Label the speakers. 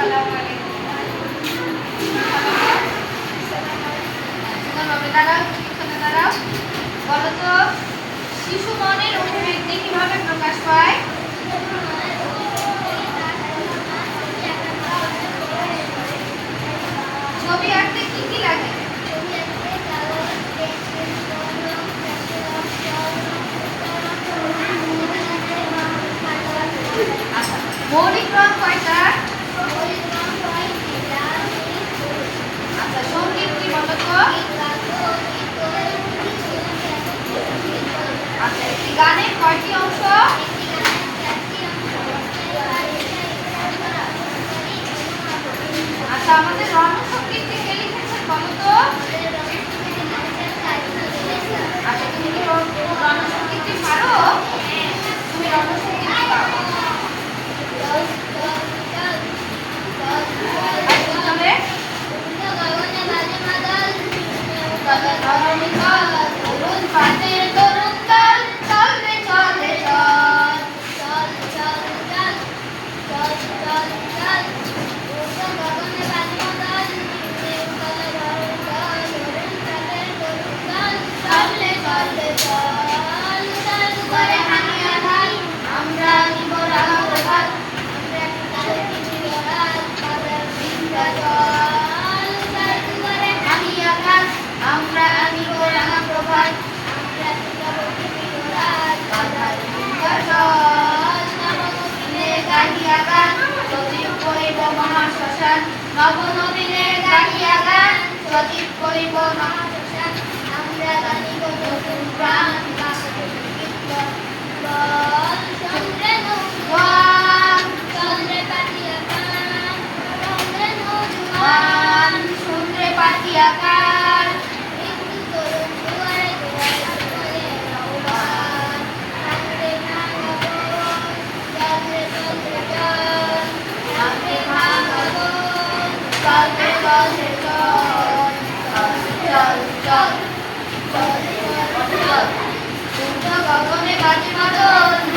Speaker 1: আসসালামু আলাইকুম। দাঁড়াও, পিছনে দাঁড়াও। বলো তো, শিশু মনের অভিব্যক্তি কিভাবে প্রকাশ পায়? ছবি আঁকতে কি কি লাগে? আচ্ছা, মৌলিক রং কয়টা? আচ্ছা, সঙ্গীত কি বলো তো? আচ্ছা, একটি গানের কয়টি অংশ? আচ্ছা, আমাদের রণসঙ্গীতটি কে লিখেছেন বলো তো? আচ্ছা, তুমি কি রণসঙ্গীতটি পারো? তুমি রণসঙ্গীতটি পারো? নবনবীনে গাহিয়া গান সজীব করিব মহাশ্মশান আমরা গানিব নতুন প্রাণ চন্দ্রে নৌজওয়ান চন্দ্রে পাতিয়া গান চন্দ্রে নৌজওয়ান চন্দ্রে পাতিয়া গান একটু তরুণ দুয়ারে দুয়ারে রওয়ান চন্দ্রে ভাঙব চন্দ্রে চন্দ্রে চল চন্দ্রে ভাঙব চল চল চল চল চল চল চল চল গগনে বাজে মাদল